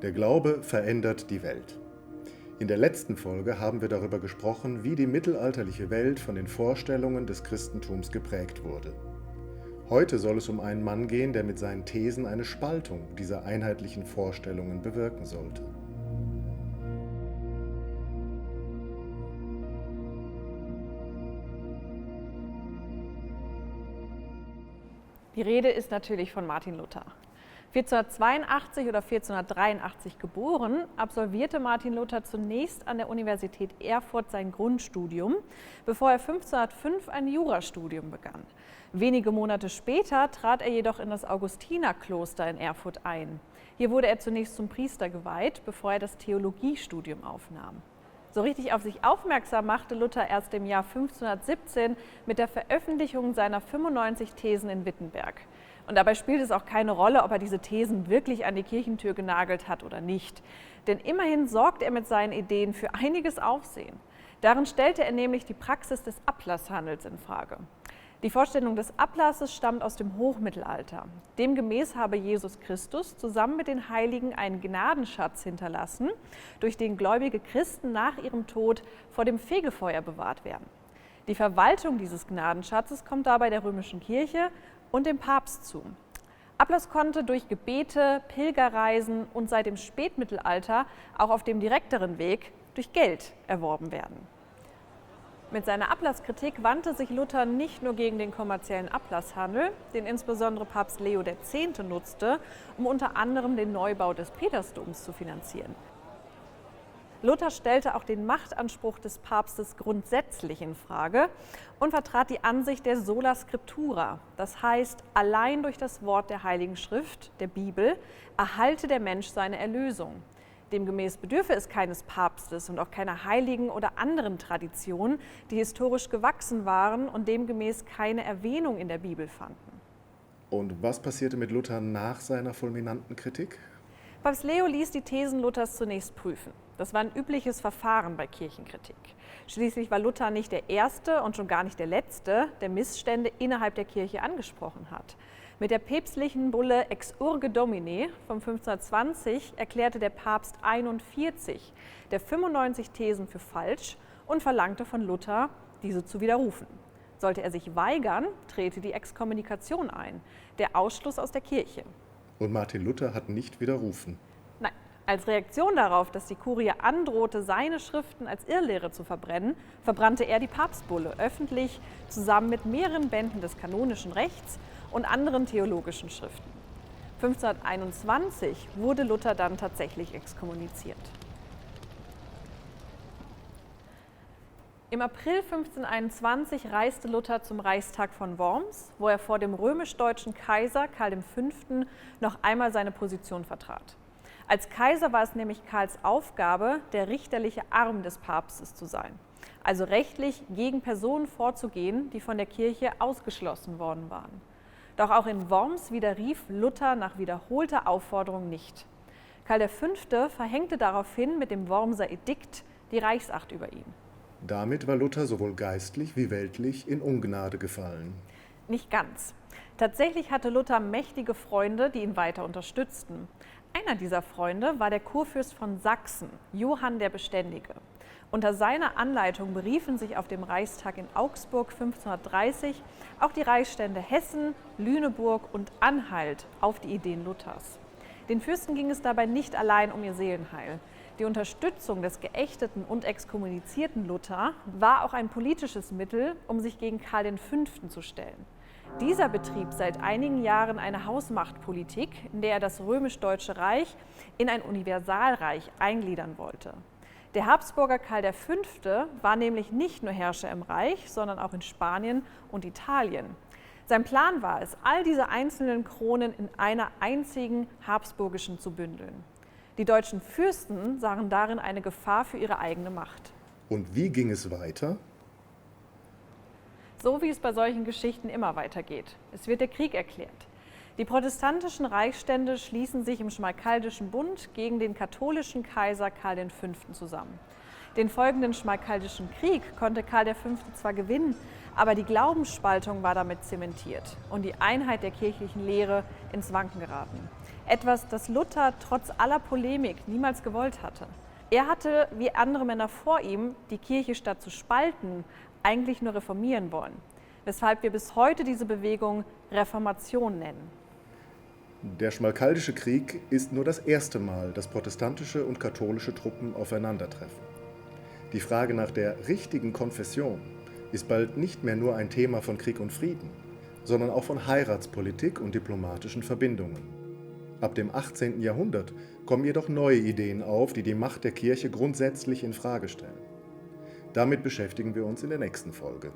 Der Glaube verändert die Welt. In der letzten Folge haben wir darüber gesprochen, wie die mittelalterliche Welt von den Vorstellungen des Christentums geprägt wurde. Heute soll es um einen Mann gehen, der mit seinen Thesen eine Spaltung dieser einheitlichen Vorstellungen bewirken sollte. Die Rede ist natürlich von Martin Luther. 1482 oder 1483 geboren, absolvierte Martin Luther zunächst an der Universität Erfurt sein Grundstudium, bevor er 1505 ein Jurastudium begann. Wenige Monate später trat er jedoch in das Augustinerkloster in Erfurt ein. Hier wurde er zunächst zum Priester geweiht, bevor er das Theologiestudium aufnahm. So richtig auf sich aufmerksam machte Luther erst im Jahr 1517 mit der Veröffentlichung seiner 95 Thesen in Wittenberg. Und dabei spielt es auch keine Rolle, ob er diese Thesen wirklich an die Kirchentür genagelt hat oder nicht. Denn immerhin sorgt er mit seinen Ideen für einiges Aufsehen. Darin stellte er nämlich die Praxis des Ablasshandels in Frage. Die Vorstellung des Ablasses stammt aus dem Hochmittelalter. Demgemäß habe Jesus Christus zusammen mit den Heiligen einen Gnadenschatz hinterlassen, durch den gläubige Christen nach ihrem Tod vor dem Fegefeuer bewahrt werden. Die Verwaltung dieses Gnadenschatzes kommt dabei der römischen Kirche und dem Papst zu. Ablass konnte durch Gebete, Pilgerreisen und seit dem Spätmittelalter auch auf dem direkteren Weg durch Geld erworben werden. Mit seiner Ablasskritik wandte sich Luther nicht nur gegen den kommerziellen Ablasshandel, den insbesondere Papst Leo X. nutzte, um unter anderem den Neubau des Petersdoms zu finanzieren. Luther stellte auch den Machtanspruch des Papstes grundsätzlich in Frage und vertrat die Ansicht der Sola Scriptura, das heißt, allein durch das Wort der Heiligen Schrift, der Bibel, erhalte der Mensch seine Erlösung. Demgemäß bedürfe es keines Papstes und auch keiner Heiligen oder anderen Traditionen, die historisch gewachsen waren und demgemäß keine Erwähnung in der Bibel fanden. Und was passierte mit Luther nach seiner fulminanten Kritik? Papst Leo ließ die Thesen Luthers zunächst prüfen. Das war ein übliches Verfahren bei Kirchenkritik. Schließlich war Luther nicht der Erste und schon gar nicht der Letzte, der Missstände innerhalb der Kirche angesprochen hat. Mit der päpstlichen Bulle Ex Urge Domini von 1520 erklärte der Papst 41 der 95 Thesen für falsch und verlangte von Luther, diese zu widerrufen. Sollte er sich weigern, trete die Exkommunikation ein, der Ausschluss aus der Kirche. Und Martin Luther hat nicht widerrufen. Nein, als Reaktion darauf, dass die Kurie androhte, seine Schriften als Irrlehre zu verbrennen, verbrannte er die Papstbulle öffentlich zusammen mit mehreren Bänden des kanonischen Rechts und anderen theologischen Schriften. 1521 wurde Luther dann tatsächlich exkommuniziert. Im April 1521 reiste Luther zum Reichstag von Worms, wo er vor dem römisch-deutschen Kaiser Karl V. noch einmal seine Position vertrat. Als Kaiser war es nämlich Karls Aufgabe, der richterliche Arm des Papstes zu sein, also rechtlich gegen Personen vorzugehen, die von der Kirche ausgeschlossen worden waren. Doch auch in Worms widerrief Luther nach wiederholter Aufforderung nicht. Karl V. verhängte daraufhin mit dem Wormser Edikt die Reichsacht über ihn. Damit war Luther sowohl geistlich wie weltlich in Ungnade gefallen. Nicht ganz. Tatsächlich hatte Luther mächtige Freunde, die ihn weiter unterstützten. Einer dieser Freunde war der Kurfürst von Sachsen, Johann der Beständige. Unter seiner Anleitung beriefen sich auf dem Reichstag in Augsburg 1530 auch die Reichsstände Hessen, Lüneburg und Anhalt auf die Ideen Luthers. Den Fürsten ging es dabei nicht allein um ihr Seelenheil. Die Unterstützung des geächteten und exkommunizierten Luther war auch ein politisches Mittel, um sich gegen Karl V. zu stellen. Dieser betrieb seit einigen Jahren eine Hausmachtpolitik, in der er das römisch-deutsche Reich in ein Universalreich eingliedern wollte. Der Habsburger Karl V. war nämlich nicht nur Herrscher im Reich, sondern auch in Spanien und Italien. Sein Plan war es, all diese einzelnen Kronen in einer einzigen habsburgischen zu bündeln. Die deutschen Fürsten sahen darin eine Gefahr für ihre eigene Macht. Und wie ging es weiter? So wie es bei solchen Geschichten immer weitergeht. Es wird der Krieg erklärt. Die protestantischen Reichsstände schließen sich im Schmalkaldischen Bund gegen den katholischen Kaiser Karl V. zusammen. Den folgenden Schmalkaldischen Krieg konnte Karl V. zwar gewinnen, aber die Glaubensspaltung war damit zementiert und die Einheit der kirchlichen Lehre ins Wanken geraten. Etwas, das Luther trotz aller Polemik niemals gewollt hatte. Er hatte, wie andere Männer vor ihm, die Kirche statt zu spalten, eigentlich nur reformieren wollen, weshalb wir bis heute diese Bewegung Reformation nennen. Der Schmalkaldische Krieg ist nur das erste Mal, dass protestantische und katholische Truppen aufeinandertreffen. Die Frage nach der richtigen Konfession ist bald nicht mehr nur ein Thema von Krieg und Frieden, sondern auch von Heiratspolitik und diplomatischen Verbindungen. Ab dem 18. Jahrhundert kommen jedoch neue Ideen auf, die die Macht der Kirche grundsätzlich in Frage stellen. Damit beschäftigen wir uns in der nächsten Folge.